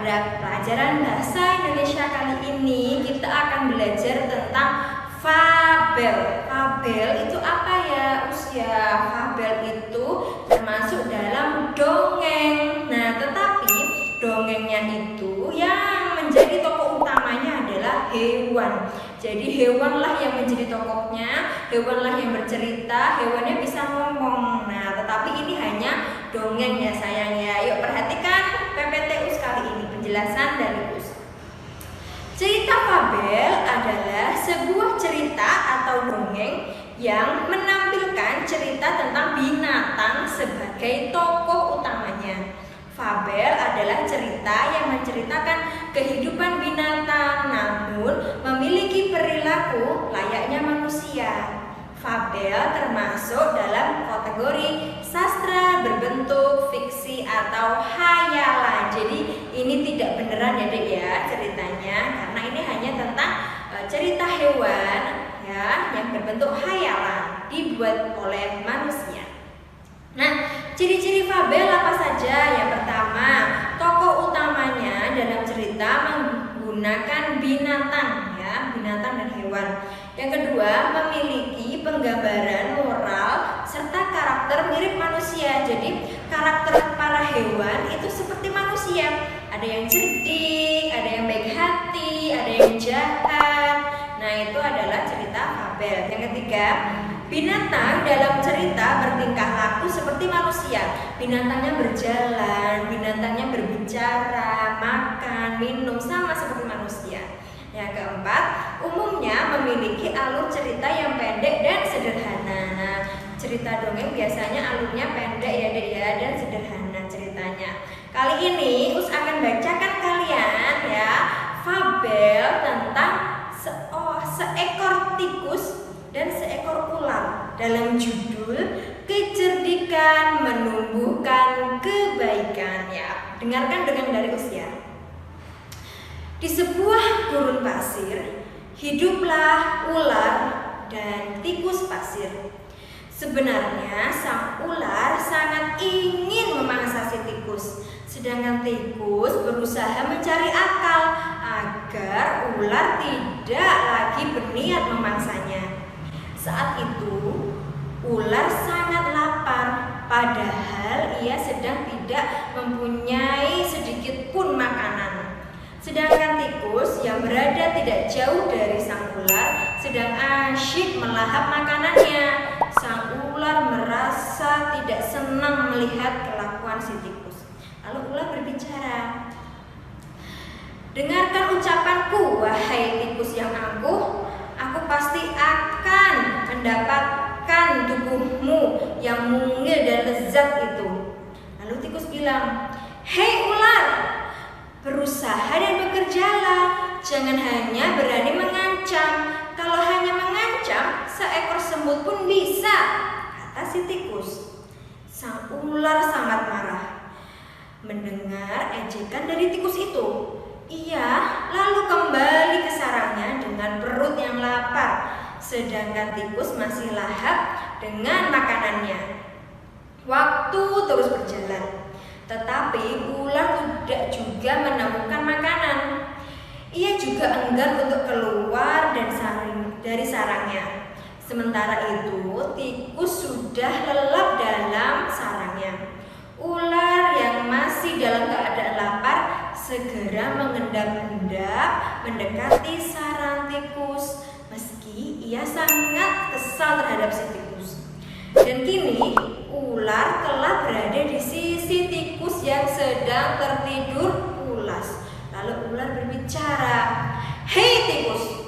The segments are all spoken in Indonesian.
pada pelajaran bahasa Indonesia kali ini kita akan belajar tentang fabel. Fabel itu apa ya usia? Fabel itu termasuk dalam dongeng. Nah, tetapi dongengnya itu yang menjadi tokoh utamanya adalah hewan. Jadi hewanlah yang menjadi tokohnya, hewanlah yang bercerita, hewannya bisa ngomong. Nah, tetapi ini hanya dongeng ya sayang ya. Yuk perhatikan PPT-US kali ini, penjelasan dari US. Cerita fabel adalah sebuah cerita atau dongeng yang menampilkan cerita tentang binatang sebagai tokoh utamanya. Fabel adalah cerita yang menceritakan kehidupan binatang namun memiliki perilaku layaknya manusia. Fabel termasuk dalam kategori sastra berbentuk fiksi atau hayalan. Jadi ini tidak beneran ya Dek ya ceritanya, karena ini hanya tentang cerita hewan ya yang berbentuk hayalan dibuat oleh manusia. Nah, ciri-ciri fabel apa saja? Yang pertama, tokoh utamanya dalam cerita menggunakan binatang ya, binatang dan hewan. Yang kedua, memiliki penggambaran moral serta karakter mirip manusia. Jadi, karakter para hewan itu seperti manusia. Ada yang cerdik, ada yang baik hati, ada yang jahat. Nah, itu adalah cerita fabel. Yang ketiga, binatang dalam cerita bertingkah laku seperti manusia. Binatangnya berjalan, binatangnya berbicara, makan, minum sama seperti manusia. Yang keempat, umumnya memiliki alur cerita yang pendek dan sederhana. Nah, cerita dongeng biasanya alurnya pendek ya Dek ya dan sederhana ceritanya. Kali ini Us akan bacakan kalian ya fabel tentang seekor tikus dan seekor ular dalam judul Kecerdikan Menumbuhkan Kebaikan ya. Dengarkan dengan dari usia. Di sebuah gurun pasir, hiduplah ular dan tikus pasir. Sebenarnya sang ular sangat ingin memangsa si tikus, sedangkan tikus berusaha mencari akal agar ular tidak lagi berniat memangsanya. Saat itu, ular sangat lapar, padahal ia sedang tidak mempunyai sedikit pun makanan. Sedangkan tikus yang berada tidak jauh dari sang ular sedang asyik melahap makanannya. Sang ular merasa tidak senang melihat kelakuan si tikus. Lalu ular berbicara, "Dengarkan ucapanku, wahai tikus yang angkuh. Aku pasti akan mendapatkan tubuhmu yang mungil dan lezat itu." Lalu tikus bilang, "Hei ular, berusaha dan bekerjalah. Jangan hanya berani mengancam. Kalau hanya mengancam, seekor semut pun bisa," kata si tikus. Sang ular sangat marah mendengar ejekan dari tikus itu. Ia lalu kembali ke sarangnya dengan perut yang lapar, sedangkan tikus masih lahap dengan makanannya. Waktu terus berjalan, tetapi ular tidak juga menemukan makanan. Ia juga enggan untuk keluar dari sarangnya. Sementara itu, tikus sudah lelap dalam sarangnya. Ular yang masih dalam keadaan lapar segera mengendap-endap mendekati sarang tikus, meski ia sangat kesal terhadap si tikus. Dan kini ular telah berada di sisi tikus yang sedang tertidur pulas. Lalu ular berbicara, "Hei tikus,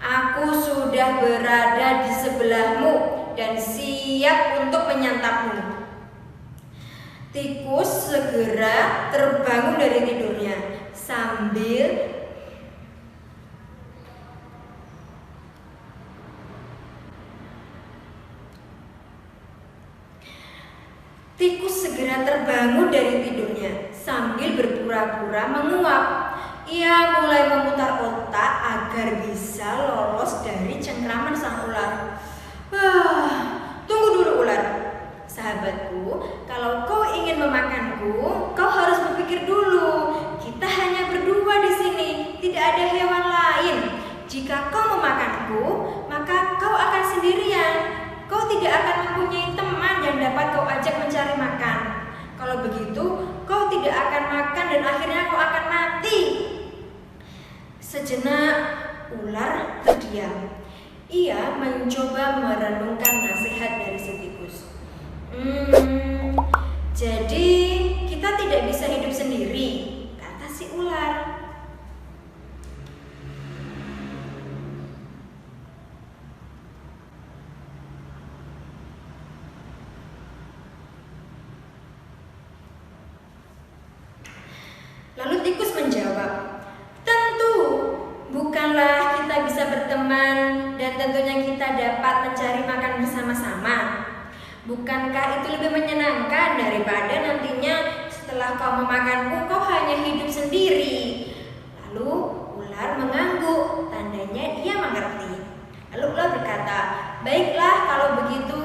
aku sudah berada di sebelahmu dan siap untuk menyantapmu." Tikus segera terbangun dari tidurnya sambil berpura-pura menguap. Ia mulai memutar otak agar bisa lolos dari cengkraman sang ular. Tunggu dulu ular. Sahabatku, kalau kau ingin memakanku, kau harus berpikir dulu. Kita hanya dan akhirnya kau akan mati. Sejenak ular terdiam. Ia mencoba merenungkan nasihat dari si tikus. Jadi kita tidak bisa hidup sendiri, kata si ular. Lalu tikus menjawab, tentu bukanlah kita bisa berteman dan tentunya kita dapat mencari makan bersama-sama. Bukankah itu lebih menyenangkan daripada nantinya setelah kau memakanku kau hanya hidup sendiri? Lalu ular mengangguk, tandanya ia mengerti. Lalu ular berkata, baiklah kalau begitu,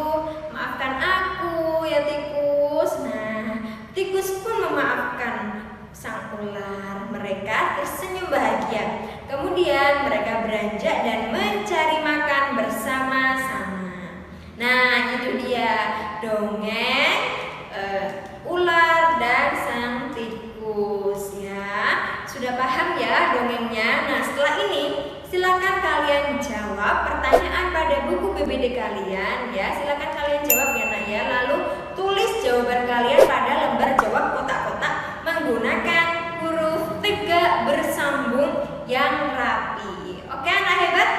maafkan aku ya tikus. Nah, tikus pun memaafkan sang ular. Mereka tersenyum bahagia. Kemudian mereka beranjak dan mencari makan bersama-sama. Nah, itu dia dongeng ular dan sang tikus ya. Sudah paham ya dongengnya? Nah, setelah ini silakan kalian jawab pertanyaan pada buku BBD kalian ya. Silakan kalian jawab ya nak ya. Lalu tulis jawaban kalian pada lembar jawab kotak-kotak menggunakan huruf 3 bersambung yang rapi. Oke anak hebat?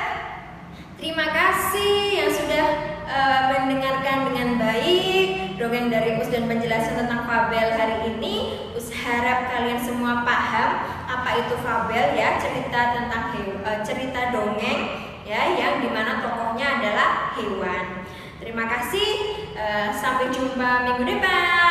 Terima kasih yang sudah mendengarkan dengan baik dongeng dari Us dan penjelasan tentang fabel hari ini. Us harap kalian semua paham apa itu fabel ya, cerita tentang cerita dongeng ya, yang dimana tokohnya adalah hewan. Terima kasih, sampai jumpa minggu depan.